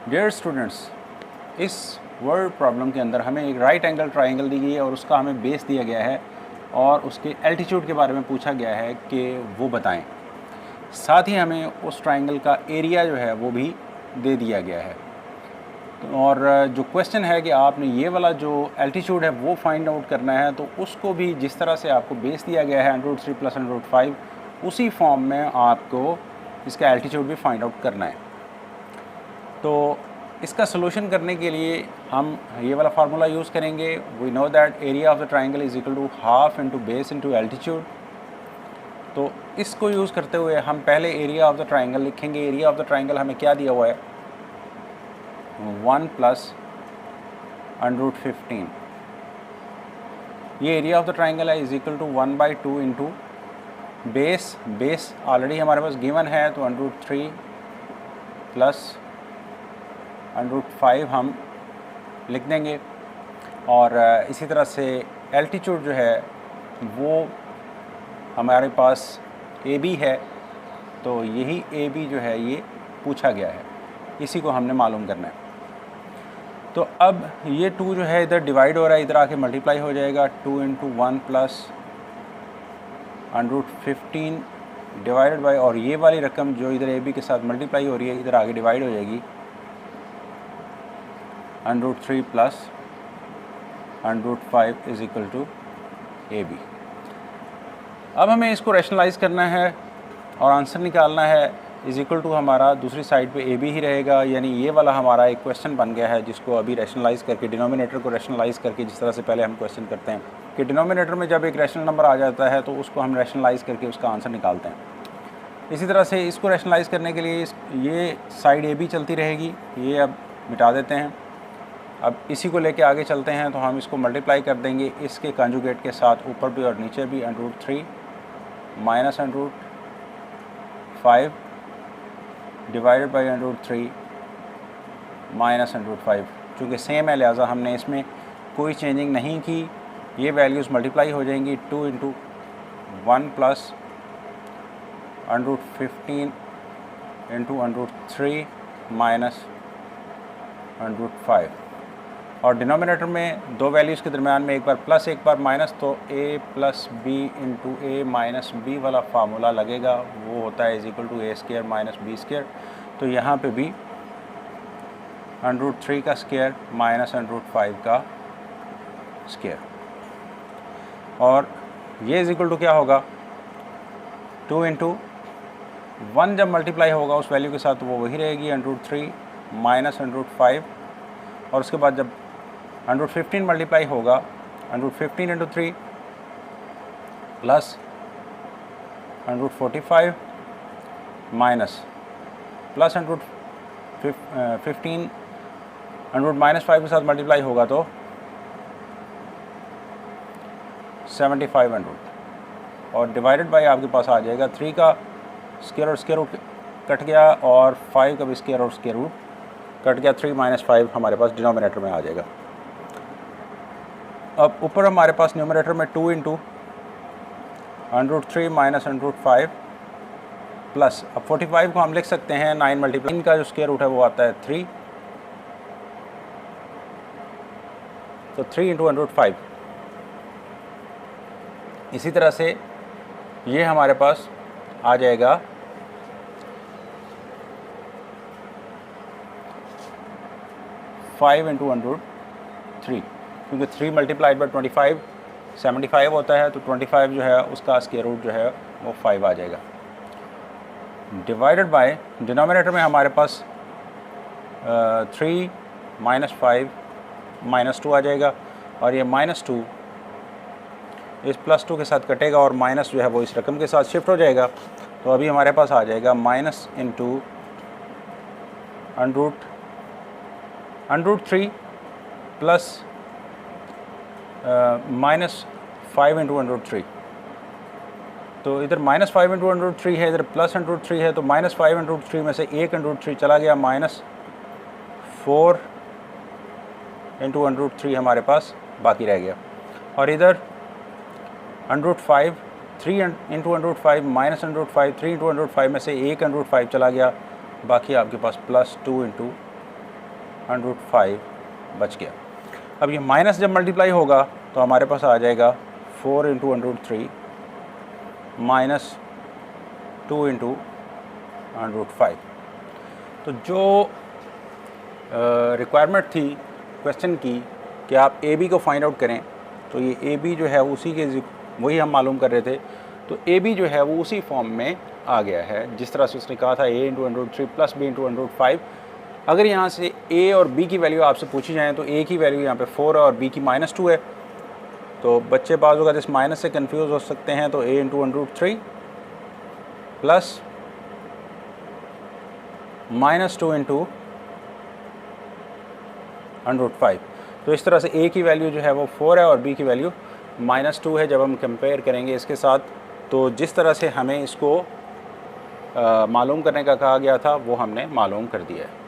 Dear students, इस word problem के अंदर हमें एक राइट एंगल ट्राइंगल दी गई है और उसका हमें बेस दिया गया है और उसके एल्टीट्यूड के बारे में पूछा गया है कि वो बताएं। साथ ही हमें उस ट्राइंगल का एरिया जो है वो भी दे दिया गया है। और जो क्वेश्चन है कि आपने ये वाला जो एल्टीट्यूड है वो फाइंड आउट करना है, तो उसको भी जिस तरह से आपको बेस दिया गया है √3 + √5, उसी फॉर्म में आपको इसका एल्टीट्यूड भी फाइंड आउट करना है। तो इसका सोल्यूशन करने के लिए हम ये वाला फार्मूला यूज़ करेंगे। We know that area of the triangle is equal to half into base into altitude. तो इसको यूज़ करते हुए हम पहले एरिया ऑफ द ट्राइंगल लिखेंगे। एरिया ऑफ द ट्राइंगल हमें क्या दिया हुआ है, 1 + √15। ये एरिया ऑफ द ट्राइंगल है is equal to 1/2 into base already हमारे पास गिवन है, तो √3 + √5 हम लिख देंगे। और इसी तरह से एल्टीट्यूड जो है वो हमारे पास AB है, तो यही AB जो है ये पूछा गया है, इसी को हमने मालूम करना है। तो अब ये 2 जो है इधर डिवाइड हो रहा है, इधर आके मल्टीप्लाई हो जाएगा। 2 × 1 + √15 डिवाइडेड बाय, और ये वाली रकम जो इधर AB के साथ मल्टीप्लाई हो रही है इधर आगे डिवाइड हो जाएगी, √3 + √5 इज इक्वल टू AB। अब हमें इसको रैशनलाइज़ करना है और आंसर निकालना है। इज इक्वल टू हमारा दूसरी साइड पे AB ही रहेगा, यानी ये वाला हमारा एक क्वेश्चन बन गया है जिसको अभी रैशनलाइज़ करके, डिनोमिनेटर को रैशनलाइज़ करके, जिस तरह से पहले हम क्वेश्चन करते हैं कि डिनोमिनेटर में जब एक रैशनल नंबर आ जाता है तो उसको हम रैशनलाइज़ करके उसका आंसर निकालते हैं। इसी तरह से इसको रैशनलाइज़ करने के लिए ये साइड AB चलती रहेगी, ये अब मिटा देते हैं। अब इसी को लेके आगे चलते हैं, तो हम इसको मल्टीप्लाई कर देंगे इसके कंजुगेट के साथ, ऊपर भी और नीचे भी, √3 - √5 डिवाइडेड बाई √3 - √5। चूँकि सेम है लिहाजा हमने इसमें कोई चेंजिंग नहीं की। ये वैल्यूज़ मल्टीप्लाई हो जाएंगी। 2 × 1 + √15 × √3 - √5। और डिनोमिनेटर में दो वैल्यूज़ के दरमियान में एक बार प्लस एक बार माइनस, तो A + B × A - B वाला फार्मूला लगेगा, वो होता है is equal to A² - B²। तो यहाँ पे भी √3 का स्क्वायर - √5 का स्क्वायर, और ये इज इक्वल टू क्या होगा, 2 × 1 जब मल्टीप्लाई होगा उस वैल्यू के साथ तो वो वही रहेगी, √3 - √5। और उसके बाद जब 115 मल्टीप्लाई होगा, 115 × 3 + 145 माइनस प्लस 115 -5 के साथ मल्टीप्लाई होगा तो 7500, और डिवाइडेड बाय आपके पास आ जाएगा 3 का स्क्वायर और स्क्वायर रूट कट गया, और 5 का भी स्क्वायर और स्क्वायर रूट कट गया। 3 - 5 हमारे पास डिनोमिनेटर में आ जाएगा। अब ऊपर हमारे पास न्यूमरेटर में 2 × √3 - √5 प्लस, अब 45 को हम लिख सकते हैं 9 मल्टीप्लाई, इनका जो स्क्वायर रूट है वो आता है 3, तो 3 × √5। इसी तरह से ये हमारे पास आ जाएगा 5 × √3, क्योंकि 3 × 25 75 होता है, तो 25 जो है उसका स्क्वायर रूट जो है वो 5 आ जाएगा। डिवाइडेड बाय डिनोमिनेटर में हमारे पास 3 - 5 -2 आ जाएगा, और ये -2 इस +2 के साथ कटेगा और माइनस जो है वो इस रकम के साथ शिफ्ट हो जाएगा। तो अभी हमारे पास आ जाएगा -, √3 प्लस -5 × √3। तो इधर -5 × √3 है, इधर प्लस √3 है, तो -5 × √3 में से 1 × √3 चला गया, -4 × √3 हमारे पास बाकी रह गया। और इधर √5 3 × √5 -√5 3 × √5 में से 1 × √5 चला गया, बाकी आपके पास +2 × √5 बच गया। अब ये माइनस जब मल्टीप्लाई होगा तो हमारे पास आ जाएगा 4 × √3 माइनस 2 × √5। तो जो रिक्वायरमेंट थी क्वेश्चन की कि आप ए बी को फाइंड आउट करें, तो ये ए बी जो है उसी के वही हम मालूम कर रहे थे। तो ए बी जो है वो उसी फॉर्म में आ गया है जिस तरह से उसने कहा था a × √3 प्लस b × √5। अगर यहाँ से a और b की वैल्यू आपसे पूछी जाए तो a की वैल्यू यहाँ पे 4 है और b की -2 है। तो बच्चे बाज़ अगर इस माइनस से कंफ्यूज हो सकते हैं, तो a × √3 प्लस -2 × √5। तो इस तरह से a की वैल्यू जो है वो 4 है और b की वैल्यू -2 है। जब हम कंपेयर करेंगे इसके साथ, तो जिस तरह से हमें इसको मालूम करने का कहा गया था वो हमने मालूम कर दिया है।